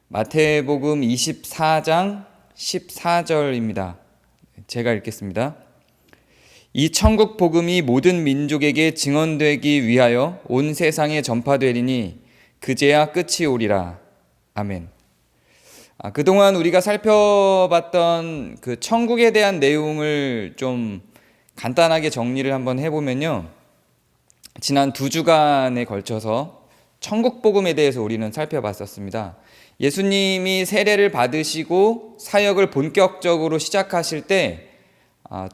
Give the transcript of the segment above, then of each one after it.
마태복음 24장 14절입니다. 제가 읽겠습니다. 이 천국 복음이 모든 민족에게 증언되기 위하여 온 세상에 전파되리니 그제야 끝이 오리라. 아멘. 그동안 우리가 살펴봤던 그 천국에 대한 내용을 좀 간단하게 정리를 한번 해보면요, 지난 2주간에 걸쳐서 천국 복음에 대해서 우리는 살펴봤었습니다. 예수님이 세례를 받으시고 사역을 본격적으로 시작하실 때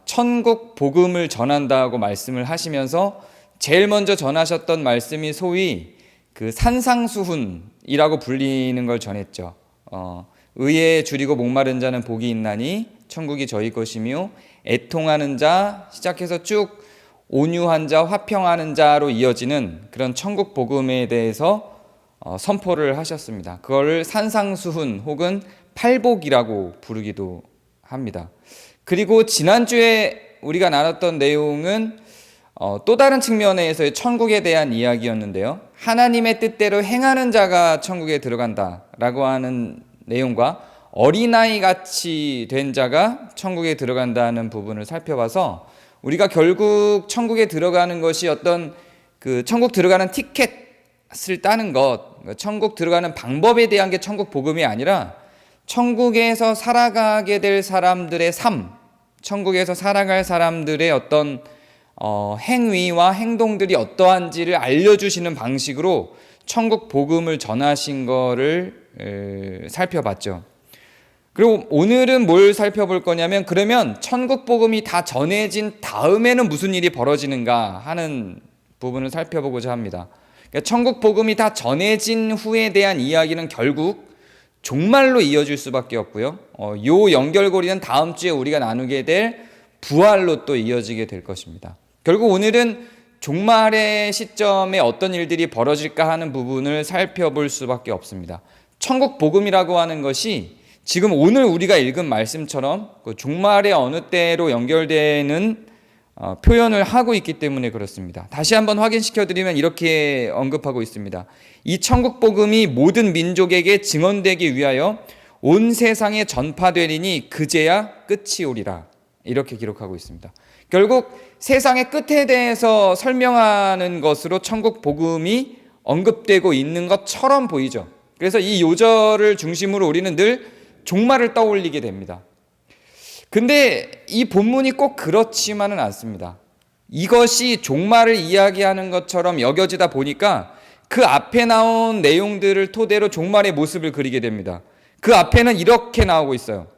천국 복음을 전한다고 말씀을 하시면서 제일 먼저 전하셨던 말씀이 소위 그 산상수훈이라고 불리는 걸 전했죠. 의에 줄이고 목마른 자는 복이 있나니 천국이 저희 것이며 애통하는 자 시작해서 쭉 온유한 자, 화평하는 자로 이어지는 그런 천국 복음에 대해서 선포를 하셨습니다. 그거를 산상수훈 혹은 팔복이라고 부르기도 합니다. 그리고 지난주에 우리가 나눴던 내용은 또 다른 측면에서의 천국에 대한 이야기였는데요, 하나님의 뜻대로 행하는 자가 천국에 들어간다라고 하는 내용과 어린아이 같이 된 자가 천국에 들어간다는 부분을 살펴봐서 우리가 결국 천국에 들어가는 것이 어떤 그 천국 들어가는 티켓을 따는 것, 천국 들어가는 방법에 대한 게 천국 복음이 아니라 천국에서 살아가게 될 사람들의 삶, 천국에서 살아갈 사람들의 어떤 행위와 행동들이 어떠한지를 알려주시는 방식으로 천국 복음을 전하신 거를 살펴봤죠. 그리고 오늘은 뭘 살펴볼 거냐면, 그러면 천국 복음이 다 전해진 다음에는 무슨 일이 벌어지는가 하는 부분을 살펴보고자 합니다. 그러니까 천국 복음이 다 전해진 후에 대한 이야기는 결국 종말로 이어질 수밖에 없고요. 요 연결고리는 다음 주에 우리가 나누게 될 부활로 또 이어지게 될 것입니다. 결국 오늘은 종말의 시점에 어떤 일들이 벌어질까 하는 부분을 살펴볼 수밖에 없습니다. 천국 복음이라고 하는 것이 지금 오늘 우리가 읽은 말씀처럼 그 종말의 어느 때로 연결되는 표현을 하고 있기 때문에 그렇습니다. 다시 한번 확인시켜드리면 이렇게 언급하고 있습니다. 이 천국 복음이 모든 민족에게 증언되기 위하여 온 세상에 전파되리니 그제야 끝이 오리라. 이렇게 기록하고 있습니다. 결국 세상의 끝에 대해서 설명하는 것으로 천국 복음이 언급되고 있는 것처럼 보이죠. 그래서 이 요절을 중심으로 우리는 늘 종말을 떠올리게 됩니다. 근데 이 본문이 꼭 그렇지만은 않습니다. 이것이 종말을 이야기하는 것처럼 여겨지다 보니까 그 앞에 나온 내용들을 토대로 종말의 모습을 그리게 됩니다. 그 앞에는 이렇게 나오고 있어요.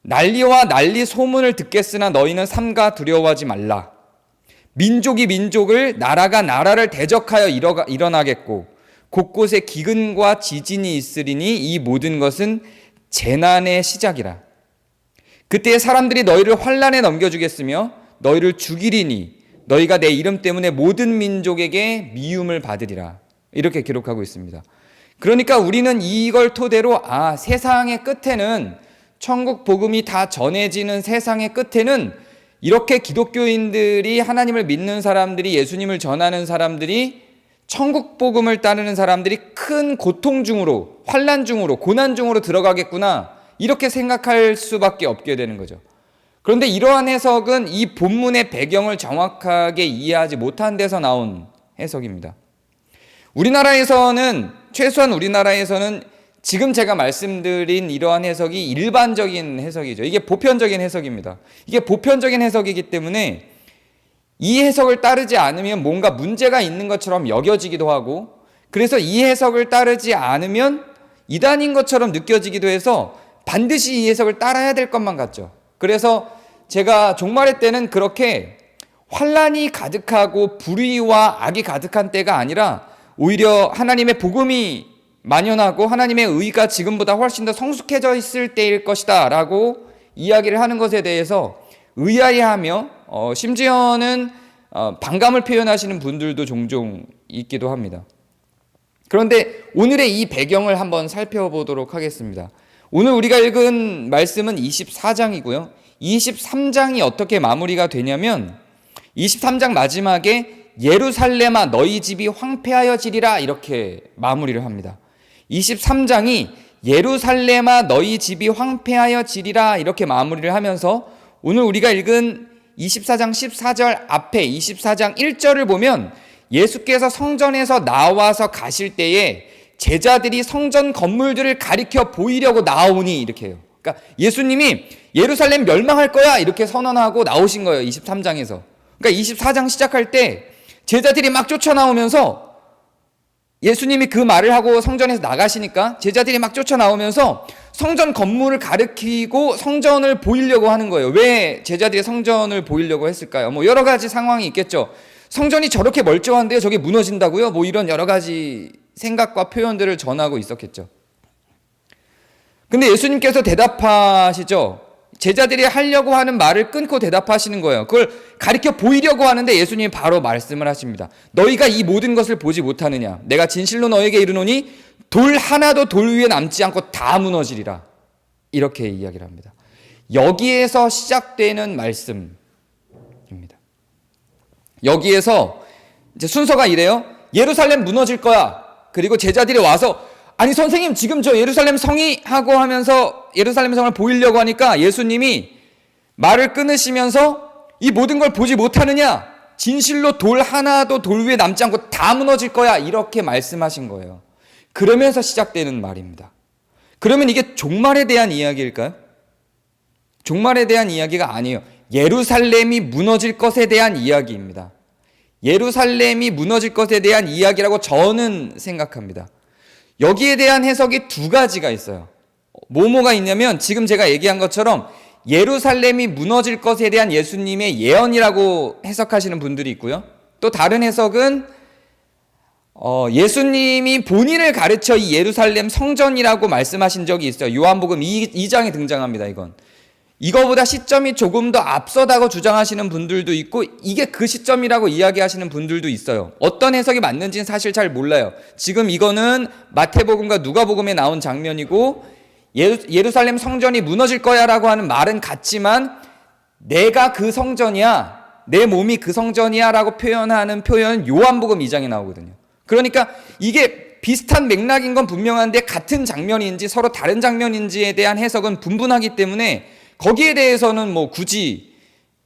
난리와 난리 소문을 듣겠으나 너희는 삼가 두려워하지 말라. 민족이 민족을, 나라가 나라를 대적하여 일어나겠고 곳곳에 기근과 지진이 있으리니 이 모든 것은 재난의 시작이라. 그때 사람들이 너희를 환난에 넘겨주겠으며 너희를 죽이리니 너희가 내 이름 때문에 모든 민족에게 미움을 받으리라. 이렇게 기록하고 있습니다. 그러니까 우리는 이걸 토대로 세상의 끝에는, 천국 복음이 다 전해지는 세상의 끝에는 이렇게 기독교인들이, 하나님을 믿는 사람들이, 예수님을 전하는 사람들이, 천국 복음을 따르는 사람들이 큰 고통 중으로, 환난 중으로, 고난 중으로 들어가겠구나, 이렇게 생각할 수밖에 없게 되는 거죠. 그런데 이러한 해석은 이 본문의 배경을 정확하게 이해하지 못한 데서 나온 해석입니다. 우리나라에서는, 최소한 우리나라에서는 지금 제가 말씀드린 이러한 해석이 일반적인 해석이죠. 이게 보편적인 해석입니다. 이게 보편적인 해석이기 때문에 이 해석을 따르지 않으면 뭔가 문제가 있는 것처럼 여겨지기도 하고, 그래서 이 해석을 따르지 않으면 이단인 것처럼 느껴지기도 해서 반드시 이 해석을 따라야 될 것만 같죠. 그래서 제가 종말의 때는 그렇게 환난이 가득하고 불의와 악이 가득한 때가 아니라 오히려 하나님의 복음이 만연하고 하나님의 의가 지금보다 훨씬 더 성숙해져 있을 때일 것이다 라고 이야기를 하는 것에 대해서 의아해하며 심지어는 반감을 표현하시는 분들도 종종 있기도 합니다. 그런데 오늘의 이 배경을 한번 살펴보도록 하겠습니다. 오늘 우리가 읽은 말씀은 24장이고요. 23장이 어떻게 마무리가 되냐면 23장 마지막에 예루살렘아 너희 집이 황폐하여지리라 이렇게 마무리를 합니다. 23장이 예루살렘아 너희 집이 황폐하여 지리라 이렇게 마무리를 하면서 오늘 우리가 읽은 24장 14절 앞에 24장 1절을 보면 예수께서 성전에서 나와서 가실 때에 제자들이 성전 건물들을 가리켜 보이려고 나오니 이렇게 해요. 그러니까 예수님이 예루살렘 멸망할 거야 이렇게 선언하고 나오신 거예요. 23장에서. 그러니까 24장 시작할 때 제자들이 막 쫓아나오면서 예수님이 그 말을 하고 성전에서 나가시니까 제자들이 막 쫓아나오면서 성전 건물을 가리키고 성전을 보이려고 하는 거예요. 왜 제자들이 성전을 보이려고 했을까요? 뭐 여러 가지 상황이 있겠죠. 성전이 저렇게 멀쩡한데요, 저게 무너진다고요? 뭐 이런 여러 가지 생각과 표현들을 전하고 있었겠죠. 근데 예수님께서 대답하시죠. 제자들이 하려고 하는 말을 끊고 대답하시는 거예요. 그걸 가리켜 보이려고 하는데 예수님이 바로 말씀을 하십니다. 너희가 이 모든 것을 보지 못하느냐? 내가 진실로 너에게 이르노니 돌 하나도 돌 위에 남지 않고 다 무너지리라. 이렇게 이야기를 합니다. 여기에서 시작되는 말씀입니다. 여기에서 이제 순서가 이래요. 예루살렘 무너질 거야. 그리고 제자들이 와서 아니 선생님 지금 저 예루살렘 성이 하고 하면서 예루살렘 성을 보이려고 하니까 예수님이 말을 끊으시면서 이 모든 걸 보지 못하느냐? 진실로 돌 하나도 돌 위에 남지 않고 다 무너질 거야. 이렇게 말씀하신 거예요. 그러면서 시작되는 말입니다. 그러면 이게 종말에 대한 이야기일까요? 종말에 대한 이야기가 아니에요. 예루살렘이 무너질 것에 대한 이야기입니다. 예루살렘이 무너질 것에 대한 이야기라고 저는 생각합니다. 여기에 대한 해석이 두 가지가 있어요. 뭐가 있냐면 지금 제가 얘기한 것처럼 예루살렘이 무너질 것에 대한 예수님의 예언이라고 해석하시는 분들이 있고요. 또 다른 해석은 예수님이 본인을 가르쳐 이 예루살렘 성전이라고 말씀하신 적이 있어요. 요한복음 2장에 등장합니다. 이거보다 시점이 조금 더 앞서다고 주장하시는 분들도 있고 이게 그 시점이라고 이야기하시는 분들도 있어요. 어떤 해석이 맞는지는 사실 잘 몰라요. 지금 이거는 마태복음과 누가복음에 나온 장면이고 예루살렘 성전이 무너질 거야 라고 하는 말은 같지만 내가 그 성전이야, 내 몸이 그 성전이야 라고 표현하는 표현은 요한복음 2장에 나오거든요. 그러니까 이게 비슷한 맥락인 건 분명한데 같은 장면인지 서로 다른 장면인지에 대한 해석은 분분하기 때문에 거기에 대해서는 뭐 굳이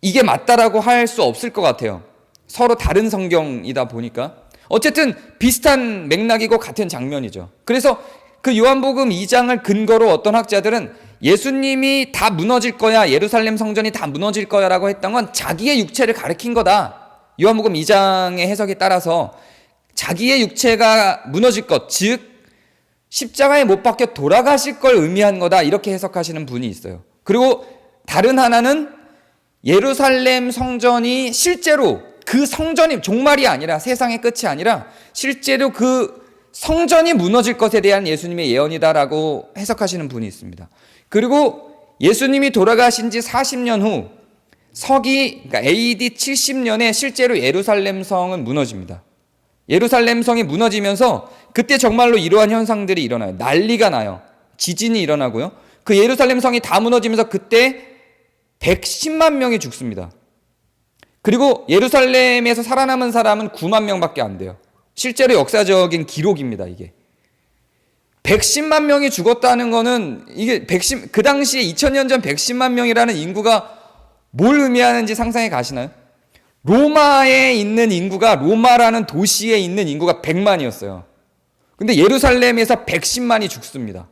이게 맞다라고 할 수 없을 것 같아요. 서로 다른 성경이다 보니까. 어쨌든 비슷한 맥락이고 같은 장면이죠. 그래서 그 요한복음 2장을 근거로 어떤 학자들은 예수님이 다 무너질 거야, 예루살렘 성전이 다 무너질 거야 라고 했던 건 자기의 육체를 가리킨 거다. 요한복음 2장의 해석에 따라서 자기의 육체가 무너질 것, 즉 십자가에 못 박혀 돌아가실 걸 의미한 거다. 이렇게 해석하시는 분이 있어요. 그리고 다른 하나는 예루살렘 성전이 실제로 그 성전이 종말이 아니라 세상의 끝이 아니라 실제로 그 성전이 무너질 것에 대한 예수님의 예언이다라고 해석하시는 분이 있습니다. 그리고 예수님이 돌아가신 지 40년 후 그러니까 AD 70년에 실제로 예루살렘 성은 무너집니다. 예루살렘 성이 무너지면서 그때 정말로 이러한 현상들이 일어나요. 난리가 나요. 지진이 일어나고요. 그 예루살렘 성이 다 무너지면서 그때 110만 명이 죽습니다. 그리고 예루살렘에서 살아남은 사람은 9만 명밖에 안 돼요. 실제로 역사적인 기록입니다, 이게. 110만 명이 죽었다는 거는 이게 그 당시에 2000년 전 110만 명이라는 인구가 뭘 의미하는지 상상해 가시나요? 로마에 있는 인구가, 로마라는 도시에 있는 인구가 100만이었어요. 근데 예루살렘에서 110만이 죽습니다.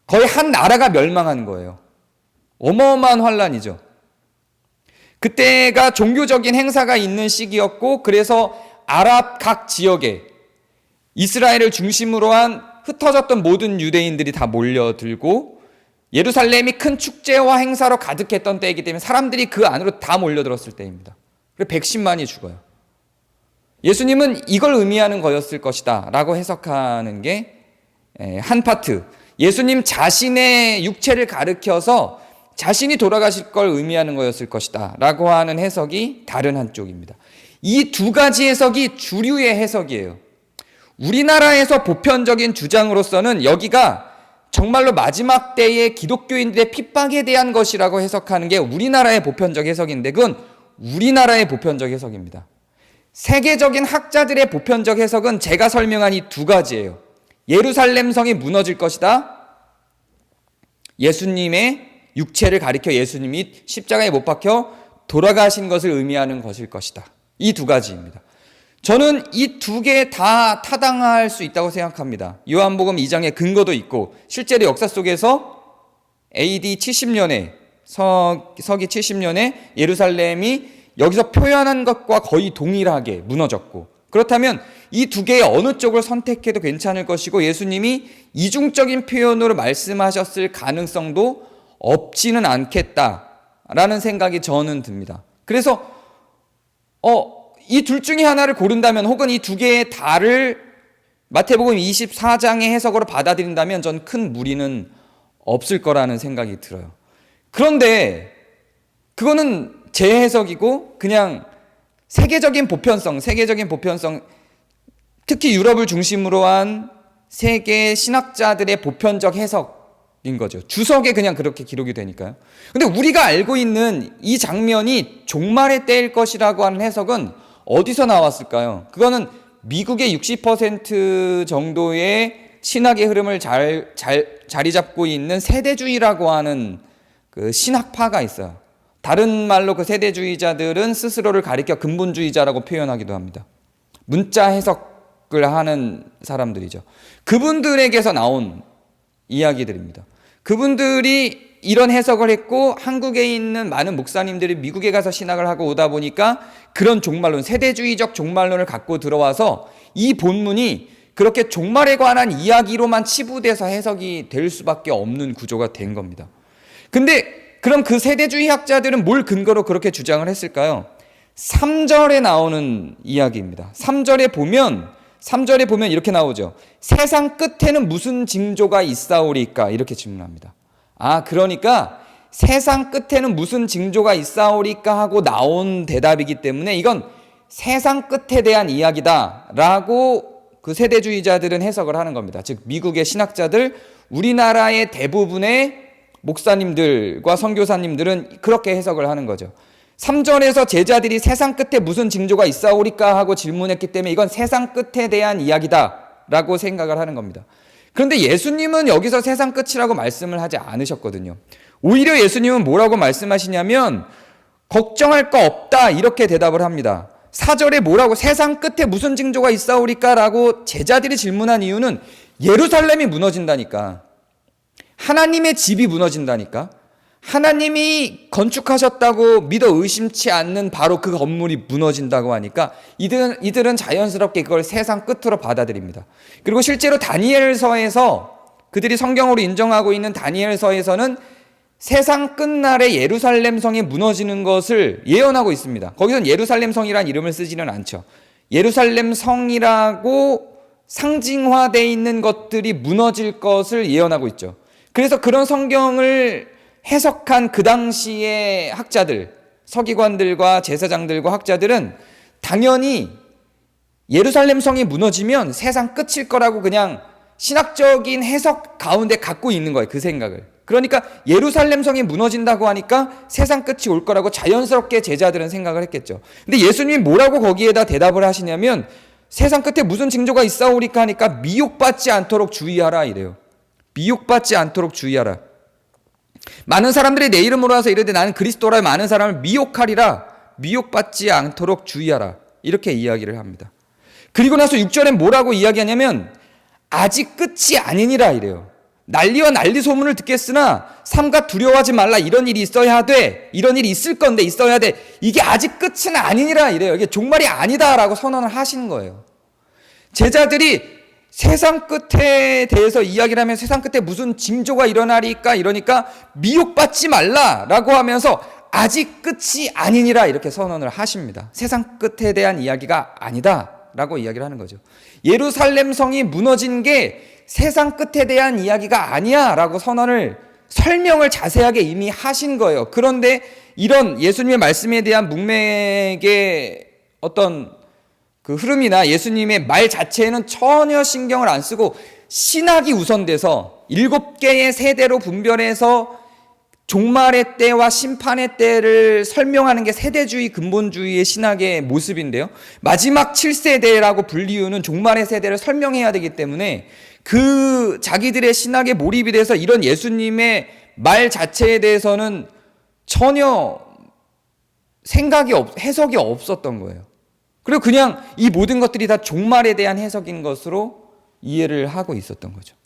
거의 한 나라가 멸망한 거예요. 어마어마한 환란이죠. 그때가 종교적인 행사가 있는 시기였고 그래서 아랍 각 지역에 이스라엘을 중심으로 한 흩어졌던 모든 유대인들이 다 몰려들고 예루살렘이 큰 축제와 행사로 가득했던 때이기 때문에 사람들이 그 안으로 다 몰려들었을 때입니다. 그래서 110만이 죽어요. 예수님은 이걸 의미하는 거였을 것이다 라고 해석하는 게 한 파트. 예수님 자신의 육체를 가리켜서 자신이 돌아가실 걸 의미하는 거였을 것이다 라고 하는 해석이 다른 한쪽입니다. 이 두 가지 해석이 주류의 해석이에요. 우리나라에서 보편적인 주장으로서는 여기가 정말로 마지막 때의 기독교인들의 핍박에 대한 것이라고 해석하는 게 우리나라의 보편적 해석인데 그건 우리나라의 보편적 해석입니다. 세계적인 학자들의 보편적 해석은 제가 설명한 이 두 가지예요. 예루살렘 성이 무너질 것이다. 예수님의 육체를 가리켜 예수님이 십자가에 못 박혀 돌아가신 것을 의미하는 것일 것이다. 이 두 가지입니다. 저는 이 두 개 다 타당할 수 있다고 생각합니다. 요한복음 2장의 근거도 있고 실제로 역사 속에서 AD 70년에 서기 70년에 예루살렘이 여기서 표현한 것과 거의 동일하게 무너졌고, 그렇다면 이 두 개의 어느 쪽을 선택해도 괜찮을 것이고 예수님이 이중적인 표현으로 말씀하셨을 가능성도 없지는 않겠다라는 생각이 저는 듭니다. 그래서 이 둘 중에 하나를 고른다면, 혹은 이 두 개의 다를 마태복음 24장의 해석으로 받아들인다면 전 큰 무리는 없을 거라는 생각이 들어요. 그런데 그거는 제 해석이고 그냥 세계적인 보편성, 특히 유럽을 중심으로 한 세계 신학자들의 보편적 해석인 거죠. 주석에 그냥 그렇게 기록이 되니까요. 근데 우리가 알고 있는 이 장면이 종말의 때일 것이라고 하는 해석은 어디서 나왔을까요? 그거는 미국의 60% 정도의 신학의 흐름을 자리 잡고 있는 세대주의라고 하는 그 신학파가 있어요. 다른 말로 그 세대주의자들은 스스로를 가리켜 근본주의자라고 표현하기도 합니다. 문자 해석을 하는 사람들이죠. 그분들에게서 나온 이야기들입니다. 그분들이 이런 해석을 했고 한국에 있는 많은 목사님들이 미국에 가서 신학을 하고 오다 보니까 그런 종말론, 세대주의적 종말론을 갖고 들어와서 이 본문이 그렇게 종말에 관한 이야기로만 치부돼서 해석이 될 수밖에 없는 구조가 된 겁니다. 근데 그럼 그 세대주의 학자들은 뭘 근거로 그렇게 주장을 했을까요? 3절에 나오는 이야기입니다. 3절에 보면 이렇게 나오죠. 세상 끝에는 무슨 징조가 있사오리까? 이렇게 질문합니다. 그러니까 세상 끝에는 무슨 징조가 있사오리까 하고 나온 대답이기 때문에 이건 세상 끝에 대한 이야기다라고 그 세대주의자들은 해석을 하는 겁니다. 즉 미국의 신학자들, 우리나라의 대부분의 목사님들과 선교사님들은 그렇게 해석을 하는 거죠. 3절에서 제자들이 세상 끝에 무슨 징조가 있사오리까 하고 질문했기 때문에 이건 세상 끝에 대한 이야기다라고 생각을 하는 겁니다. 그런데 예수님은 여기서 세상 끝이라고 말씀을 하지 않으셨거든요. 오히려 예수님은 뭐라고 말씀하시냐면 걱정할 거 없다 이렇게 대답을 합니다. 4절에 뭐라고 세상 끝에 무슨 징조가 있사오리까 라고 제자들이 질문한 이유는 예루살렘이 무너진다니까, 하나님의 집이 무너진다니까, 하나님이 건축하셨다고 믿어 의심치 않는 바로 그 건물이 무너진다고 하니까 이들은 자연스럽게 그걸 세상 끝으로 받아들입니다. 그리고 실제로 다니엘서에서, 그들이 성경으로 인정하고 있는 다니엘서에서는 세상 끝날에 예루살렘 성이 무너지는 것을 예언하고 있습니다. 거기서는 예루살렘 성이라는 이름을 쓰지는 않죠. 예루살렘 성이라고 상징화되어 있는 것들이 무너질 것을 예언하고 있죠. 그래서 그런 성경을 해석한 그 당시의 학자들, 서기관들과 제사장들과 학자들은 당연히 예루살렘 성이 무너지면 세상 끝일 거라고 그냥 신학적인 해석 가운데 갖고 있는 거예요. 그 생각을. 그러니까 예루살렘 성이 무너진다고 하니까 세상 끝이 올 거라고 자연스럽게 제자들은 생각을 했겠죠. 근데 예수님이 뭐라고 거기에다 대답을 하시냐면 세상 끝에 무슨 징조가 있사오리까 하니까 미혹받지 않도록 주의하라 이래요. 미혹받지 않도록 주의하라. 많은 사람들이 내 이름으로 와서 이르되 나는 그리스도라 많은 사람을 미혹하리라. 미혹받지 않도록 주의하라. 이렇게 이야기를 합니다. 그리고 나서 6절에 뭐라고 이야기하냐면 아직 끝이 아니니라 이래요. 난리와 난리 소문을 듣겠으나 삼가 두려워하지 말라. 이런 일이 있어야 돼. 이런 일이 있을 건데 있어야 돼. 이게 아직 끝은 아니니라 이래요. 이게 종말이 아니다라고 선언을 하시는 거예요. 제자들이 세상 끝에 대해서 이야기를 하면 세상 끝에 무슨 징조가 일어나리까 이러니까 미혹받지 말라라고 하면서 아직 끝이 아니니라 이렇게 선언을 하십니다. 세상 끝에 대한 이야기가 아니다라고 이야기를 하는 거죠. 예루살렘 성이 무너진 게 세상 끝에 대한 이야기가 아니야 라고 설명을 자세하게 이미 하신 거예요. 그런데 이런 예수님의 말씀에 대한 문맥의 어떤 그 흐름이나 예수님의 말 자체에는 전혀 신경을 안 쓰고 신학이 우선돼서 7개의 세대로 분별해서 종말의 때와 심판의 때를 설명하는 게 세대주의 근본주의의 신학의 모습인데요. 마지막 7세대라고 불리우는 종말의 세대를 설명해야 되기 때문에 그 자기들의 신학에 몰입이 돼서 이런 예수님의 말 자체에 대해서는 전혀 해석이 없었던 거예요. 그리고 그냥 이 모든 것들이 다 종말에 대한 해석인 것으로 이해를 하고 있었던 거죠.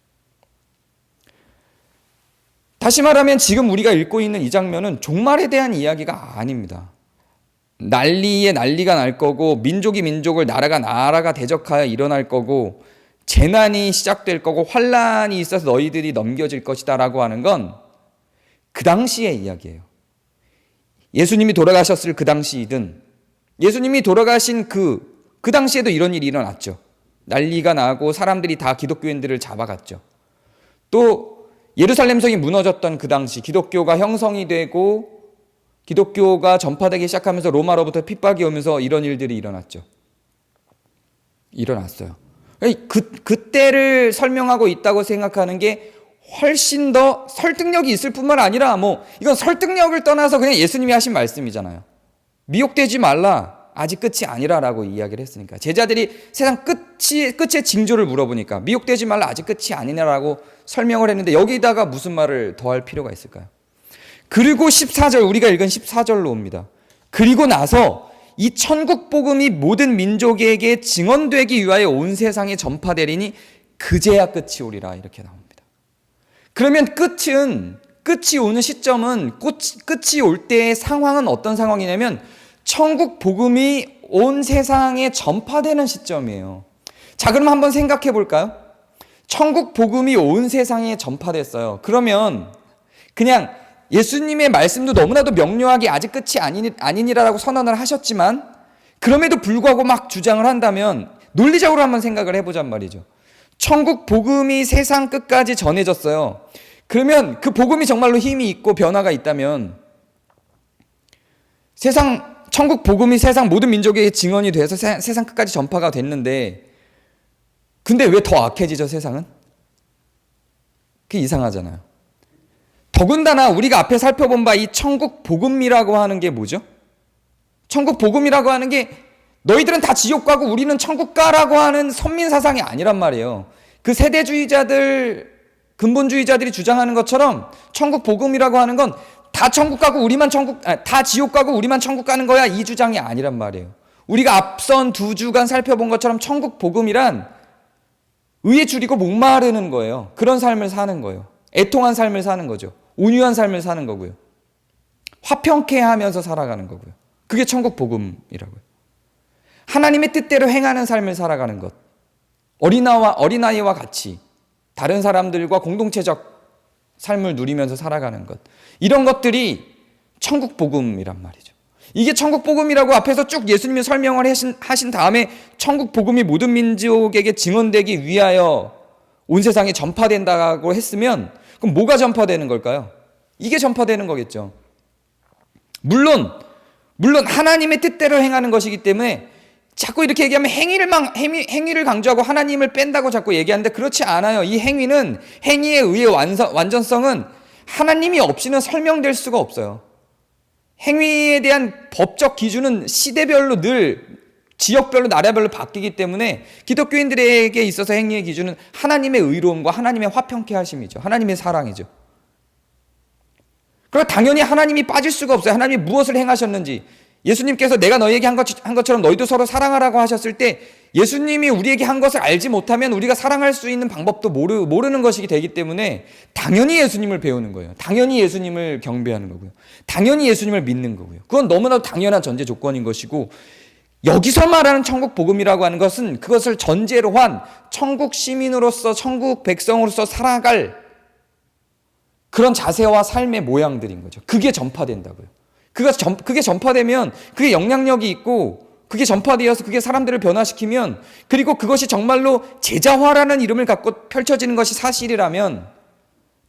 다시 말하면 지금 우리가 읽고 있는 이 장면은 종말에 대한 이야기가 아닙니다. 난리에 난리가 날 거고, 민족이 민족을, 나라가 나라가 대적하여 일어날 거고, 재난이 시작될 거고, 환란이 있어서 너희들이 넘겨질 것이다 라고 하는 건 그 당시의 이야기예요. 예수님이 돌아가셨을 그 당시이든, 예수님이 돌아가신 그 당시에도 이런 일이 일어났죠. 난리가 나고 사람들이 다 기독교인들을 잡아갔죠. 또 예루살렘 성이 무너졌던 그 당시, 기독교가 형성이 되고 기독교가 전파되기 시작하면서 로마로부터 핍박이 오면서 이런 일들이 일어났어요. 그때를 설명하고 있다고 생각하는 게 훨씬 더 설득력이 있을 뿐만 아니라, 이건 설득력을 떠나서 그냥 예수님이 하신 말씀이잖아요. 미혹되지 말라, 아직 끝이 아니라라고 이야기를 했으니까. 제자들이 세상 끝의 징조를 물어보니까 미혹되지 말라, 아직 끝이 아니냐라고 설명을 했는데, 여기다가 무슨 말을 더할 필요가 있을까요? 그리고 14절, 우리가 읽은 14절로 옵니다. 그리고 나서 이 천국 복음이 모든 민족에게 증언되기 위하여 온 세상에 전파되리니 그제야 끝이 오리라, 이렇게 나옵니다. 그러면 끝이 오는 시점은, 끝이 올 때의 상황은 어떤 상황이냐면 천국 복음이 온 세상에 전파되는 시점이에요. 자, 그럼 한번 생각해 볼까요? 천국 복음이 온 세상에 전파됐어요. 그러면 그냥 예수님의 말씀도 너무나도 명료하게 아직 끝이 아니니라라고 선언을 하셨지만, 그럼에도 불구하고 막 주장을 한다면 논리적으로 한번 생각을 해보잔 말이죠. 천국 복음이 세상 끝까지 전해졌어요. 그러면 그 복음이 정말로 힘이 있고 변화가 있다면, 천국 복음이 세상 모든 민족에게 증언이 돼서 세상 끝까지 전파가 됐는데, 근데 왜 더 악해지죠, 세상은? 그게 이상하잖아요. 더군다나 우리가 앞에 살펴본 바 이 천국 복음이라고 하는 게 뭐죠? 천국 복음이라고 하는 게 너희들은 다 지옥 가고 우리는 천국 가라고 하는 선민 사상이 아니란 말이에요. 그 세대주의자들, 근본주의자들이 주장하는 것처럼 천국 복음이라고 하는 건 다 천국 가고 다 지옥 가고 우리만 천국 가는 거야, 이 주장이 아니란 말이에요. 우리가 앞선 2주간 살펴본 것처럼 천국 복음이란 의에 줄이고 목마르는 거예요. 그런 삶을 사는 거예요. 애통한 삶을 사는 거죠. 온유한 삶을 사는 거고요. 화평케 하면서 살아가는 거고요. 그게 천국 복음이라고요. 하나님의 뜻대로 행하는 삶을 살아가는 것. 어린아이와 같이 다른 사람들과 공동체적 삶을 누리면서 살아가는 것. 이런 것들이 천국 복음이란 말이죠. 이게 천국 복음이라고 앞에서 쭉 예수님이 설명을 하신 다음에 천국 복음이 모든 민족에게 증언되기 위하여 온 세상에 전파된다고 했으면, 그럼 뭐가 전파되는 걸까요? 이게 전파되는 거겠죠. 물론 하나님의 뜻대로 행하는 것이기 때문에 자꾸 이렇게 얘기하면 행위를 강조하고 하나님을 뺀다고 자꾸 얘기하는데, 그렇지 않아요. 이 행위의 의의 완전성은 하나님이 없이는 설명될 수가 없어요. 행위에 대한 법적 기준은 시대별로 늘 지역별로 나라별로 바뀌기 때문에 기독교인들에게 있어서 행위의 기준은 하나님의 의로움과 하나님의 화평케 하심이죠. 하나님의 사랑이죠. 그리고 당연히 하나님이 빠질 수가 없어요. 하나님이 무엇을 행하셨는지, 예수님께서 내가 너희에게 한 것처럼 너희도 서로 사랑하라고 하셨을 때, 예수님이 우리에게 한 것을 알지 못하면 우리가 사랑할 수 있는 방법도 모르는 것이기 되기 때문에 당연히 예수님을 배우는 거예요. 당연히 예수님을 경배하는 거고요. 당연히 예수님을 믿는 거고요. 그건 너무나도 당연한 전제 조건인 것이고, 여기서 말하는 천국 복음이라고 하는 것은 그것을 전제로 한 천국 시민으로서, 천국 백성으로서 살아갈 그런 자세와 삶의 모양들인 거죠. 그게 전파된다고요. 그게 전파되면 그게 영향력이 있고, 그게 전파되어서 그게 사람들을 변화시키면, 그리고 그것이 정말로 제자화라는 이름을 갖고 펼쳐지는 것이 사실이라면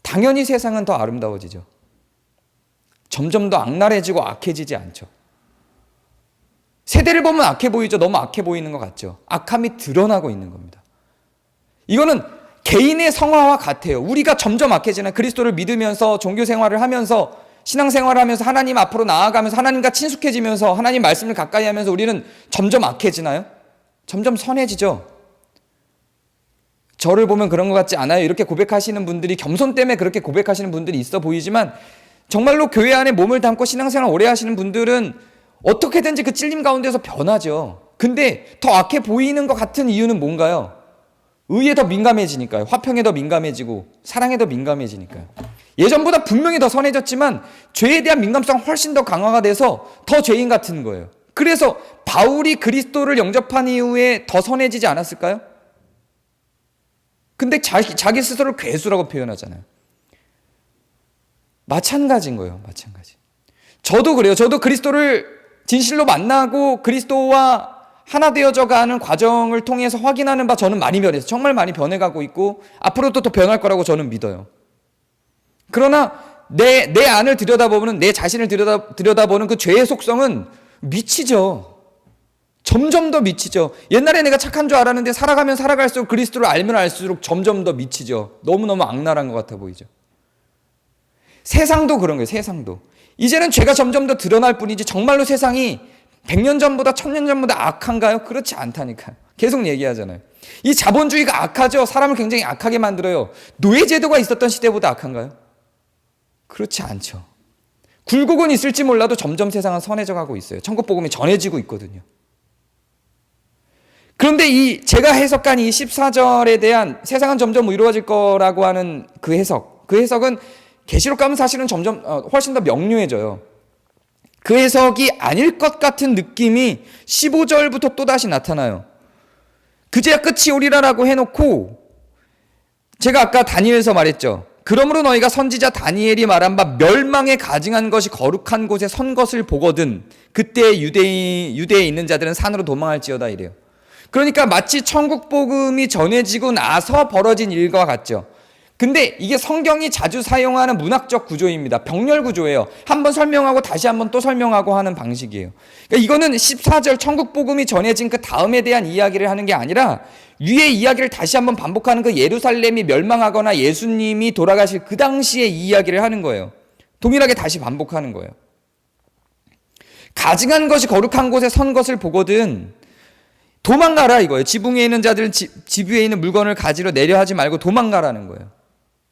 당연히 세상은 더 아름다워지죠. 점점 더 악랄해지고 악해지지 않죠. 세대를 보면 악해 보이죠. 너무 악해 보이는 것 같죠. 악함이 드러나고 있는 겁니다. 이거는 개인의 성화와 같아요. 우리가 점점 악해지는, 그리스도를 믿으면서 종교 생활을 하면서, 신앙생활을 하면서, 하나님 앞으로 나아가면서, 하나님과 친숙해지면서, 하나님 말씀을 가까이 하면서 우리는 점점 악해지나요? 점점 선해지죠. 저를 보면 그런 것 같지 않아요? 이렇게 고백하시는 분들이, 겸손 때문에 그렇게 고백하시는 분들이 있어 보이지만 정말로 교회 안에 몸을 담고 신앙생활 오래 하시는 분들은 어떻게든지 그 찔림 가운데서 변하죠. 근데 더 악해 보이는 것 같은 이유는 뭔가요? 의에 더 민감해지니까요. 화평에 더 민감해지고 사랑에 더 민감해지니까요. 예전보다 분명히 더 선해졌지만 죄에 대한 민감성 훨씬 더 강화가 돼서 더 죄인 같은 거예요. 그래서 바울이 그리스도를 영접한 이후에 더 선해지지 않았을까요? 근데 자기 스스로를 괴수라고 표현하잖아요. 마찬가지인 거예요. 마찬가지. 저도 그래요. 저도 그리스도를 진실로 만나고 그리스도와 하나 되어져 가는 과정을 통해서 확인하는 바 저는 많이 변해서 정말 많이 변해가고 있고 앞으로도 더 변할 거라고 저는 믿어요. 그러나 내 안을 들여다보면, 내 자신을 들여다보는 그 죄의 속성은 미치죠. 점점 더 미치죠. 옛날에 내가 착한 줄 알았는데 살아가면 살아갈수록 그리스도를 알면 알수록 점점 더 미치죠. 너무너무 악랄한 것 같아 보이죠. 세상도 그런 거예요. 세상도. 이제는 죄가 점점 더 드러날 뿐이지 정말로 세상이 100년 전보다 1000년 전보다 악한가요? 그렇지 않다니까요. 계속 얘기하잖아요. 이 자본주의가 악하죠. 사람을 굉장히 악하게 만들어요. 노예제도가 있었던 시대보다 악한가요? 그렇지 않죠. 굴곡은 있을지 몰라도 점점 세상은 선해져 가고 있어요. 천국 복음이 전해지고 있거든요. 그런데 제가 해석한 이 14절에 대한 세상은 점점 의로워질 거라고 하는 그 해석은 계시록 가면 사실은 점점 훨씬 더 명료해져요. 그 해석이 아닐 것 같은 느낌이 15절부터 또다시 나타나요. 그제야 끝이 오리라라고 해놓고, 제가 아까 다니엘서 말했죠. 그러므로 너희가 선지자 다니엘이 말한 바 멸망에 가증한 것이 거룩한 곳에 선 것을 보거든 그때 유대에 있는 자들은 산으로 도망할지어다 이래요. 그러니까 마치 천국 복음이 전해지고 나서 벌어진 일과 같죠. 근데 이게 성경이 자주 사용하는 문학적 구조입니다. 병렬 구조예요. 한번 설명하고 다시 한번 또 설명하고 하는 방식이에요. 그러니까 이거는 14절 천국 복음이 전해진 그 다음에 대한 이야기를 하는 게 아니라 위의 이야기를 다시 한번 반복하는 그 예루살렘이 멸망하거나 예수님이 돌아가실 그 당시의 이야기를 하는 거예요. 동일하게 다시 반복하는 거예요. 가증한 것이 거룩한 곳에 선 것을 보거든 도망가라 이거예요. 지붕 위에 있는 자들은 집 위에 있는 물건을 가지러 내려 하지 말고 도망가라는 거예요.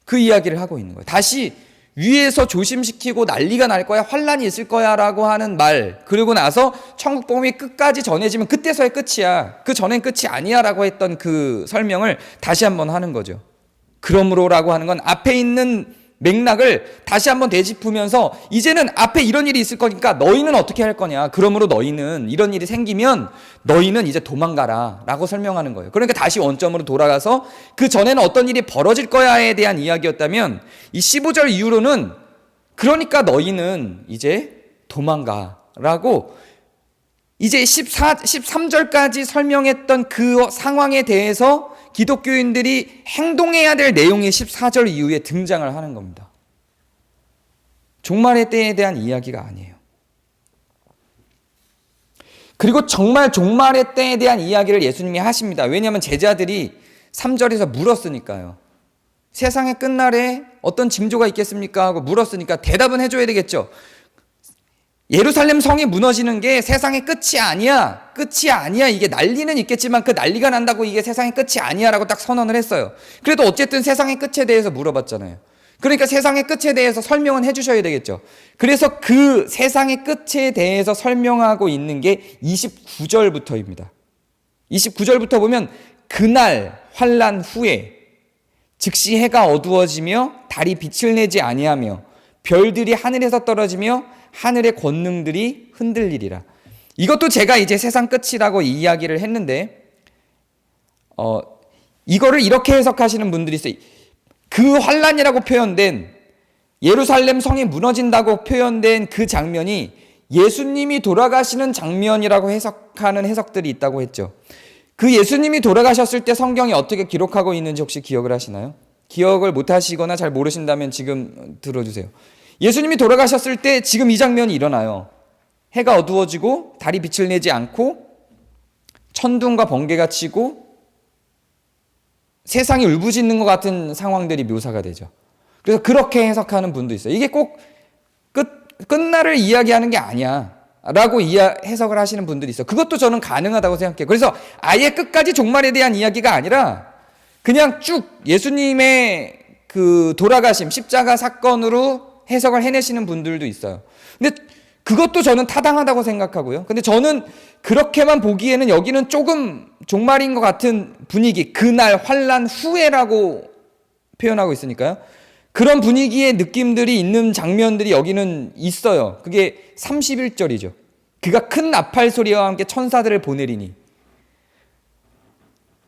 그 이야기를 하고 있는 거예요. 다시 위에서 조심시키고 난리가 날 거야, 환란이 있을 거야 라고 하는 말, 그리고 나서 천국 복음이 끝까지 전해지면 그때서야 끝이야, 그 전엔 끝이 아니야 라고 했던 그 설명을 다시 한번 하는 거죠. 그러므로 라고 하는 건 앞에 있는 맥락을 다시 한번 되짚으면서 이제는 앞에 이런 일이 있을 거니까 너희는 어떻게 할 거냐, 그러므로 너희는 이런 일이 생기면 너희는 이제 도망가라 라고 설명하는 거예요. 그러니까 다시 원점으로 돌아가서 그 전에는 어떤 일이 벌어질 거야에 대한 이야기였다면 이 15절 이후로는 그러니까 너희는 이제 도망가 라고 이제 13절까지 설명했던 그 상황에 대해서 기독교인들이 행동해야 될 내용이 14절 이후에 등장을 하는 겁니다. 종말의 때에 대한 이야기가 아니에요. 그리고 정말 종말의 때에 대한 이야기를 예수님이 하십니다. 왜냐하면 제자들이 3절에서 물었으니까요. 세상의 끝날에 어떤 징조가 있겠습니까? 하고 물었으니까 대답은 해줘야 되겠죠. 예루살렘 성이 무너지는 게 세상의 끝이 아니야. 끝이 아니야. 이게 난리는 있겠지만 그 난리가 난다고 이게 세상의 끝이 아니야 라고 딱 선언을 했어요. 그래도 어쨌든 세상의 끝에 대해서 물어봤잖아요. 그러니까 세상의 끝에 대해서 설명은 해주셔야 되겠죠. 그래서 그 세상의 끝에 대해서 설명하고 있는 게 29절부터입니다. 29절부터 보면 그날 환난 후에 즉시 해가 어두워지며 달이 빛을 내지 아니하며 별들이 하늘에서 떨어지며 하늘의 권능들이 흔들리리라. 이것도 제가 이제 세상 끝이라고 이야기를 했는데 이거를 이렇게 해석하시는 분들이 있어요. 그 환란이라고 표현된 예루살렘 성이 무너진다고 표현된 그 장면이 예수님이 돌아가시는 장면이라고 해석하는 해석들이 있다고 했죠. 그 예수님이 돌아가셨을 때 성경이 어떻게 기록하고 있는지 혹시 기억을 하시나요? 기억을 못 하시거나 잘 모르신다면 지금 들어주세요. 예수님이 돌아가셨을 때 지금 이 장면이 일어나요. 해가 어두워지고 달이 빛을 내지 않고 천둥과 번개가 치고 세상이 울부짖는 것 같은 상황들이 묘사가 되죠. 그래서 그렇게 해석하는 분도 있어요. 이게 꼭 끝날을 이야기하는 게 아니야 라고 해석을 하시는 분들이 있어요. 그것도 저는 가능하다고 생각해요. 그래서 아예 끝까지 종말에 대한 이야기가 아니라 그냥 쭉 예수님의 그 돌아가심, 십자가 사건으로 해석을 해내시는 분들도 있어요. 근데 그것도 저는 타당하다고 생각하고요. 근데 저는 그렇게만 보기에는 여기는 조금 종말인 것 같은 분위기, 그날 환난 후에라고 표현하고 있으니까요. 그런 분위기의 느낌들이 있는 장면들이 여기는 있어요. 그게 31절이죠. 그가 큰 나팔 소리와 함께 천사들을 보내리니.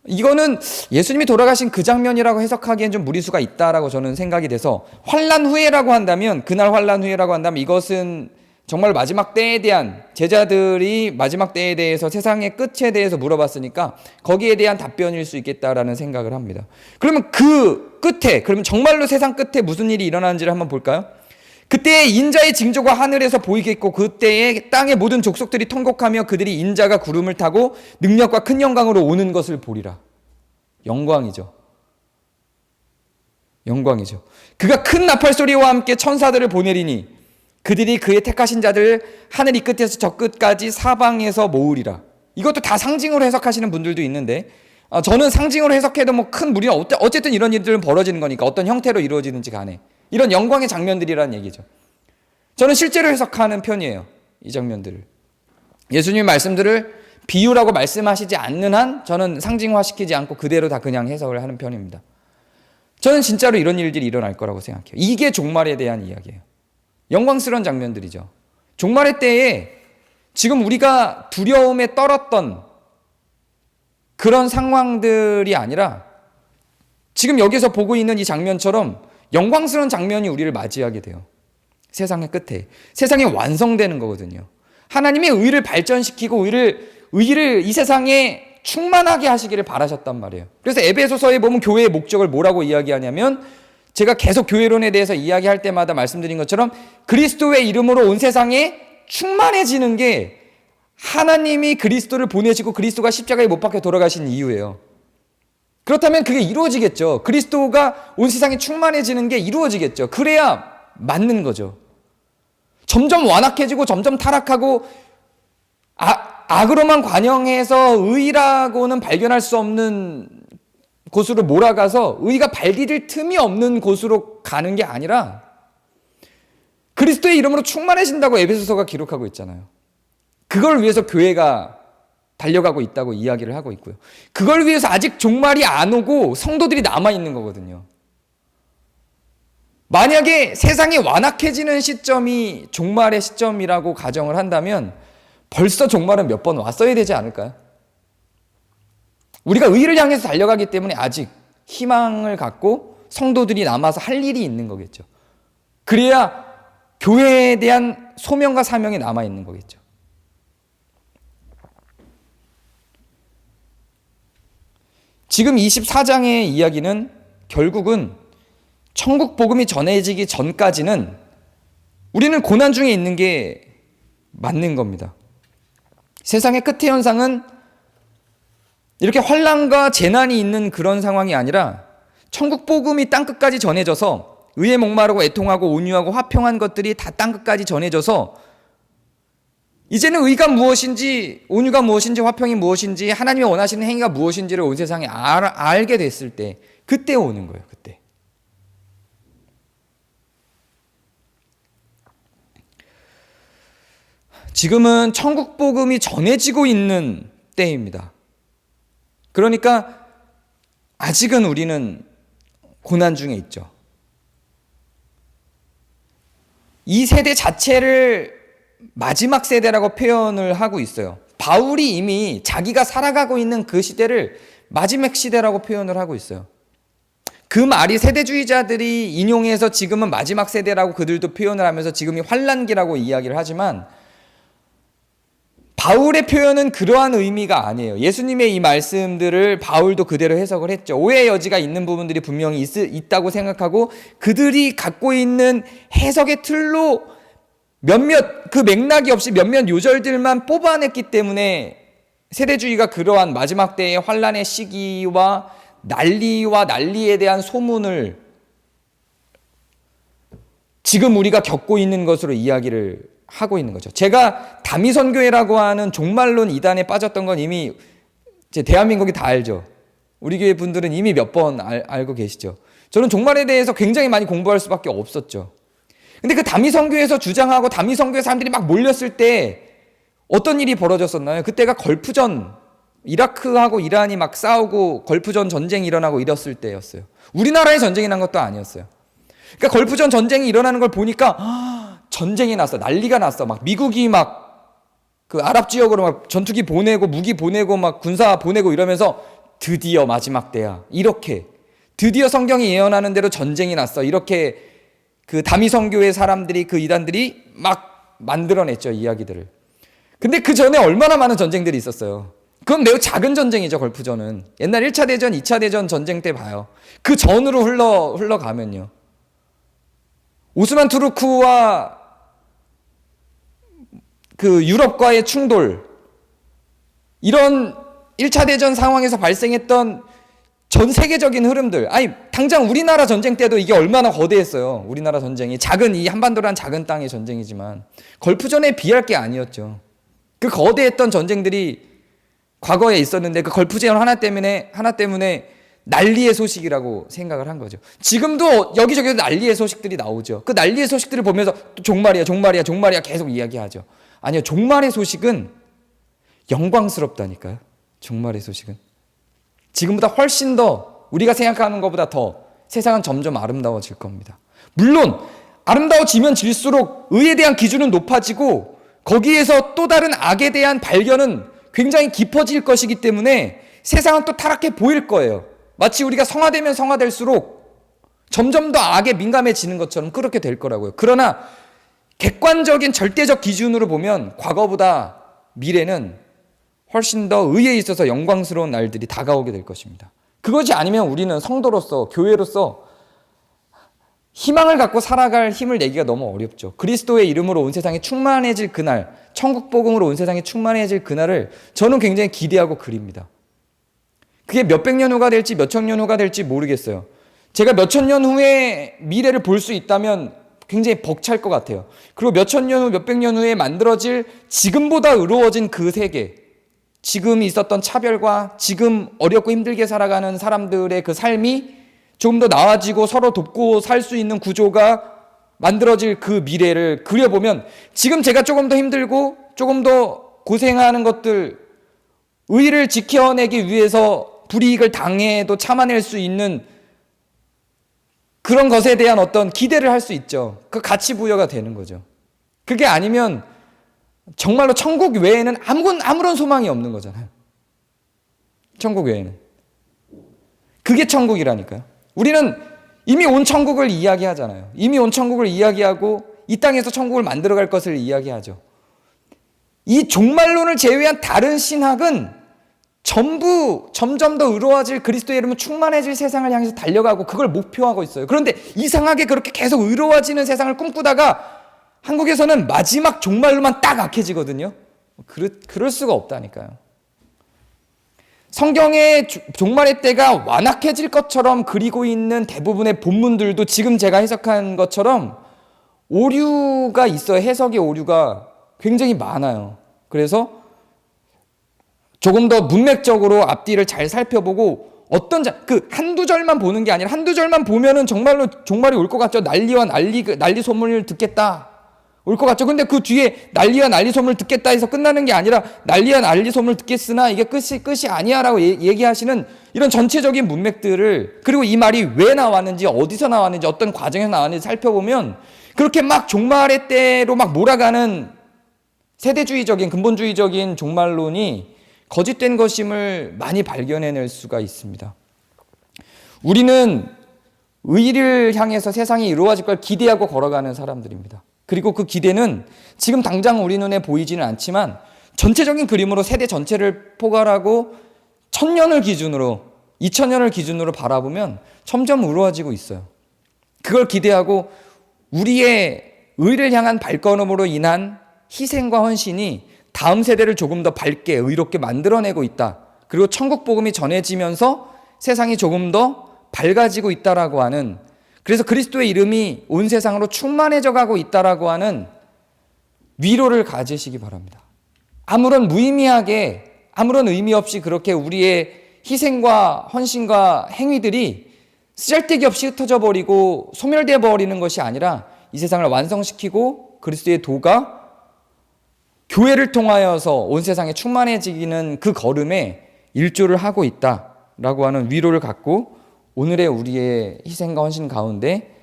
이거는 예수님이 돌아가신 그 장면이라고 해석하기엔 좀 무리수가 있다라고 저는 생각이 돼서, 환난 후에라고 한다면, 그날 환난 후에라고 한다면 이것은 정말 마지막 때에 대한, 제자들이 마지막 때에 대해서, 세상의 끝에 대해서 물어봤으니까 거기에 대한 답변일 수 있겠다라는 생각을 합니다. 그러면 그 끝에, 그러면 정말로 세상 끝에 무슨 일이 일어나는지를 한번 볼까요? 그때에 인자의 징조가 하늘에서 보이겠고 그때에 땅의 모든 족속들이 통곡하며 그들이 인자가 구름을 타고 능력과 큰 영광으로 오는 것을 보리라. 영광이죠. 영광이죠. 그가 큰 나팔 소리와 함께 천사들을 보내리니 그들이 그의 택하신 자들 하늘 이 끝에서 저 끝까지 사방에서 모으리라. 이것도 다 상징으로 해석하시는 분들도 있는데, 저는 상징으로 해석해도 뭐 큰 무리는 어쨌든 이런 일들은 벌어지는 거니까 어떤 형태로 이루어지는지 간에 이런 영광의 장면들이라는 얘기죠. 저는 실제로 해석하는 편이에요. 이 장면들을. 예수님 말씀들을 비유라고 말씀하시지 않는 한 저는 상징화시키지 않고 그대로 다 그냥 해석을 하는 편입니다. 저는 진짜로 이런 일들이 일어날 거라고 생각해요. 이게 종말에 대한 이야기예요. 영광스러운 장면들이죠. 종말의 때에 지금 우리가 두려움에 떨었던 그런 상황들이 아니라 지금 여기서 보고 있는 이 장면처럼 영광스러운 장면이 우리를 맞이하게 돼요. 세상의 끝에. 세상이 완성되는 거거든요. 하나님이 의를 발전시키고 의를 이 세상에 충만하게 하시기를 바라셨단 말이에요. 그래서 에베소서에 보면 교회의 목적을 뭐라고 이야기하냐면, 제가 계속 교회론에 대해서 이야기할 때마다 말씀드린 것처럼 그리스도의 이름으로 온 세상에 충만해지는 게 하나님이 그리스도를 보내시고 그리스도가 십자가에 못 박혀 돌아가신 이유예요. 그렇다면 그게 이루어지겠죠. 그리스도가 온 세상에 충만해지는 게 이루어지겠죠. 그래야 맞는 거죠. 점점 완악해지고 점점 타락하고 악으로만 관영해서 의라고는 발견할 수 없는 곳으로 몰아가서 의가 발디딜 틈이 없는 곳으로 가는 게 아니라 그리스도의 이름으로 충만해진다고 에베소서가 기록하고 있잖아요. 그걸 위해서 교회가 달려가고 있다고 이야기를 하고 있고요. 그걸 위해서 아직 종말이 안 오고 성도들이 남아있는 거거든요. 만약에 세상이 완악해지는 시점이 종말의 시점이라고 가정을 한다면 벌써 종말은 몇 번 왔어야 되지 않을까요? 우리가 의를 향해서 달려가기 때문에 아직 희망을 갖고 성도들이 남아서 할 일이 있는 거겠죠. 그래야 교회에 대한 소명과 사명이 남아있는 거겠죠. 지금 24장의 이야기는 결국은 천국 복음이 전해지기 전까지는 우리는 고난 중에 있는 게 맞는 겁니다. 세상의 끝의 현상은 이렇게 환난과 재난이 있는 그런 상황이 아니라 천국 복음이 땅끝까지 전해져서 의에 목마르고 애통하고 온유하고 화평한 것들이 다 땅끝까지 전해져서 이제는 의가 무엇인지, 온유가 무엇인지, 화평이 무엇인지, 하나님이 원하시는 행위가 무엇인지를 온 세상에 알게 됐을 때, 그때 오는 거예요. 그때. 지금은 천국 복음이 전해지고 있는 때입니다. 그러니까 아직은 우리는 고난 중에 있죠. 이 세대 자체를 마지막 세대라고 표현을 하고 있어요. 바울이 이미 자기가 살아가고 있는 그 시대를 마지막 시대라고 표현을 하고 있어요. 그 말이 세대주의자들이 인용해서 지금은 마지막 세대라고 그들도 표현을 하면서 지금이 환난기라고 이야기를 하지만, 바울의 표현은 그러한 의미가 아니에요. 예수님의 이 말씀들을 바울도 그대로 해석을 했죠. 오해의 여지가 있는 부분들이 분명히 있다고 생각하고 그들이 갖고 있는 해석의 틀로 그 맥락이 없이 몇몇 요절들만 뽑아냈기 때문에 세대주의가 그러한 마지막 때의 환난의 시기와 난리에 대한 소문을 지금 우리가 겪고 있는 것으로 이야기를 하고 있는 거죠. 제가 다미선교회라고 하는 종말론 이단에 빠졌던 건 이미 대한민국이 다 알죠. 우리 교회 분들은 이미 몇 번 알고 계시죠. 저는 종말에 대해서 굉장히 많이 공부할 수밖에 없었죠. 근데 그 다미성교에서 주장하고 다미성교의 사람들이 막 몰렸을 때 어떤 일이 벌어졌었나요? 그때가 걸프전, 이라크하고 이란이 막 싸우고 걸프전 전쟁이 일어나고 이랬을 때였어요. 우리나라에 전쟁이 난 것도 아니었어요. 그러니까 걸프전 전쟁이 일어나는 걸 보니까 전쟁이 났어. 난리가 났어. 막 미국이 막 그 아랍 지역으로 막 전투기 보내고 무기 보내고 막 군사 보내고 이러면서 드디어 마지막 때야. 이렇게 드디어 성경이 예언하는 대로 전쟁이 났어. 이렇게 그 다미성교의 사람들이 그 이단들이 막 만들어냈죠, 이야기들을. 근데 그 전에 얼마나 많은 전쟁들이 있었어요. 그건 매우 작은 전쟁이죠, 걸프전은. 옛날 1차 대전, 2차 대전 전쟁 때 봐요. 그 전으로 흘러가면요. 오스만 투르크와 그 유럽과의 충돌, 이런 1차 대전 상황에서 발생했던 전 세계적인 흐름들. 아니, 당장 우리나라 전쟁 때도 이게 얼마나 거대했어요. 우리나라 전쟁이. 작은 이 한반도란 작은 땅의 전쟁이지만 걸프전에 비할 게 아니었죠. 그 거대했던 전쟁들이 과거에 있었는데 그 걸프전 하나 때문에 난리의 소식이라고 생각을 한 거죠. 지금도 여기저기서 난리의 소식들이 나오죠. 그 난리의 소식들을 보면서 또 종말이야 계속 이야기하죠. 아니요, 종말의 소식은 영광스럽다니까요. 종말의 소식은 지금보다 훨씬 더, 우리가 생각하는 것보다 더 세상은 점점 아름다워질 겁니다. 물론 아름다워지면 질수록 의에 대한 기준은 높아지고 거기에서 또 다른 악에 대한 발견은 굉장히 깊어질 것이기 때문에 세상은 또 타락해 보일 거예요. 마치 우리가 성화되면 성화될수록 점점 더 악에 민감해지는 것처럼 그렇게 될 거라고요. 그러나 객관적인 절대적 기준으로 보면 과거보다 미래는 훨씬 더 의에 있어서 영광스러운 날들이 다가오게 될 것입니다. 그것이 아니면 우리는 성도로서, 교회로서 희망을 갖고 살아갈 힘을 내기가 너무 어렵죠. 그리스도의 이름으로 온 세상에 충만해질 그날, 천국 복음으로 온 세상에 충만해질 그날을 저는 굉장히 기대하고 그립니다. 그게 몇백 년 후가 될지 몇천 년 후가 될지 모르겠어요. 제가 몇천 년 후에 미래를 볼 수 있다면 굉장히 벅찰 것 같아요. 그리고 몇천 년 후, 몇백 년 후에 만들어질 지금보다 의로워진 그 세계, 지금 있었던 차별과 지금 어렵고 힘들게 살아가는 사람들의 그 삶이 조금 더 나아지고 서로 돕고 살 수 있는 구조가 만들어질 그 미래를 그려보면 지금 제가 조금 더 힘들고 조금 더 고생하는 것들, 의를 지켜내기 위해서 불이익을 당해도 참아낼 수 있는 그런 것에 대한 어떤 기대를 할 수 있죠. 그 가치 부여가 되는 거죠. 그게 아니면 정말로 천국 외에는 아무런 소망이 없는 거잖아요. 천국 외에는. 그게 천국이라니까요. 우리는 이미 온 천국을 이야기하잖아요. 이미 온 천국을 이야기하고 이 땅에서 천국을 만들어갈 것을 이야기하죠. 이 종말론을 제외한 다른 신학은 전부 점점 더 의로워질, 그리스도의 이름은 충만해질 세상을 향해서 달려가고 그걸 목표하고 있어요. 그런데 이상하게 그렇게 계속 의로워지는 세상을 꿈꾸다가 한국에서는 마지막 종말로만 딱 악해지거든요. 그럴 수가 없다니까요. 성경의 종말의 때가 완악해질 것처럼 그리고 있는 대부분의 본문들도 지금 제가 해석한 것처럼 오류가 있어요. 해석의 오류가 굉장히 많아요. 그래서 조금 더 문맥적으로 앞뒤를 잘 살펴보고 한두 절만 보는 게 아니라 한두 절만 보면은 정말로 종말이 올 것 같죠. 난리 소문을 듣겠다. 올 것 같죠. 근데 그 뒤에 난리와 난리 소문을 듣겠다 해서 끝나는 게 아니라 난리와 난리 소문을 듣겠으나 이게 끝이 아니야라고 얘기하시는 이런 전체적인 문맥들을, 그리고 이 말이 왜 나왔는지, 어디서 나왔는지, 어떤 과정에서 나왔는지 살펴보면 그렇게 막 종말의 때로 막 몰아가는 세대주의적인, 근본주의적인 종말론이 거짓된 것임을 많이 발견해낼 수가 있습니다. 우리는 의를 향해서 세상이 이루어질 걸 기대하고 걸어가는 사람들입니다. 그리고 그 기대는 지금 당장 우리 눈에 보이지는 않지만 전체적인 그림으로 세대 전체를 포괄하고 1000년을 기준으로, 2000년을 기준으로 바라보면 점점 이루어지고 있어요. 그걸 기대하고 우리의 의를 향한 발걸음으로 인한 희생과 헌신이 다음 세대를 조금 더 밝게 의롭게 만들어내고 있다. 그리고 천국 복음이 전해지면서 세상이 조금 더 밝아지고 있다라고 하는, 그래서 그리스도의 이름이 온 세상으로 충만해져 가고 있다라고 하는 위로를 가지시기 바랍니다. 아무런 무의미하게, 아무런 의미 없이 그렇게 우리의 희생과 헌신과 행위들이 쓰잘데기 없이 흩어져 버리고 소멸되어 버리는 것이 아니라 이 세상을 완성시키고 그리스도의 도가 교회를 통하여서 온 세상에 충만해지기는 그 걸음에 일조를 하고 있다라고 하는 위로를 갖고 오늘의 우리의 희생과 헌신 가운데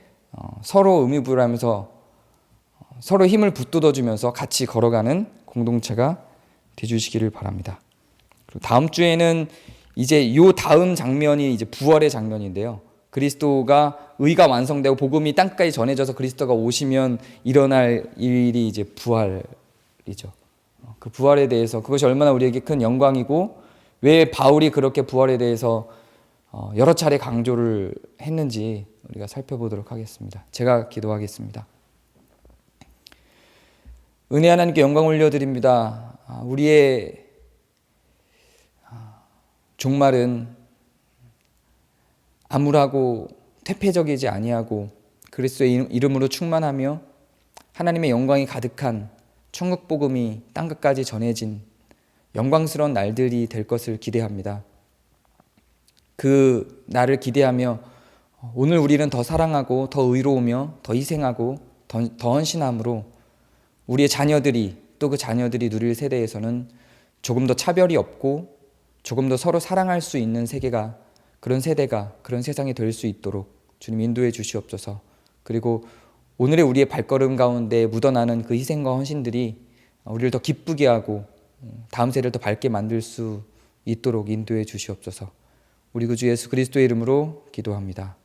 서로 의미부여하면서 서로 힘을 붙돋아주면서 같이 걸어가는 공동체가 되주시기를 바랍니다. 그리고 다음 주에는 이제 요 다음 장면이 이제 부활의 장면인데요. 그리스도가 의가 완성되고 복음이 땅까지 전해져서 그리스도가 오시면 일어날 일이 이제 부활이죠. 그 부활에 대해서 그것이 얼마나 우리에게 큰 영광이고 왜 바울이 그렇게 부활에 대해서 여러 차례 강조를 했는지 우리가 살펴보도록 하겠습니다. 제가 기도하겠습니다. 은혜 하나님께 영광 올려드립니다. 우리의 종말은 암울하고 퇴폐적이지 아니하고 그리스도의 이름으로 충만하며 하나님의 영광이 가득한 천국 복음이 땅끝까지 전해진 영광스러운 날들이 될 것을 기대합니다. 그 날을 기대하며 오늘 우리는 더 사랑하고 더 의로우며 더 희생하고 더 헌신함으로 우리의 자녀들이 또 그 자녀들이 누릴 세대에서는 조금 더 차별이 없고 조금 더 서로 사랑할 수 있는 세계가 그런 세대가 그런 세상이 될 수 있도록 주님 인도해 주시옵소서. 그리고 오늘의 우리의 발걸음 가운데 묻어나는 그 희생과 헌신들이 우리를 더 기쁘게 하고 다음 세대를 더 밝게 만들 수 있도록 인도해 주시옵소서. 우리 구주 예수 그리스도의 이름으로 기도합니다.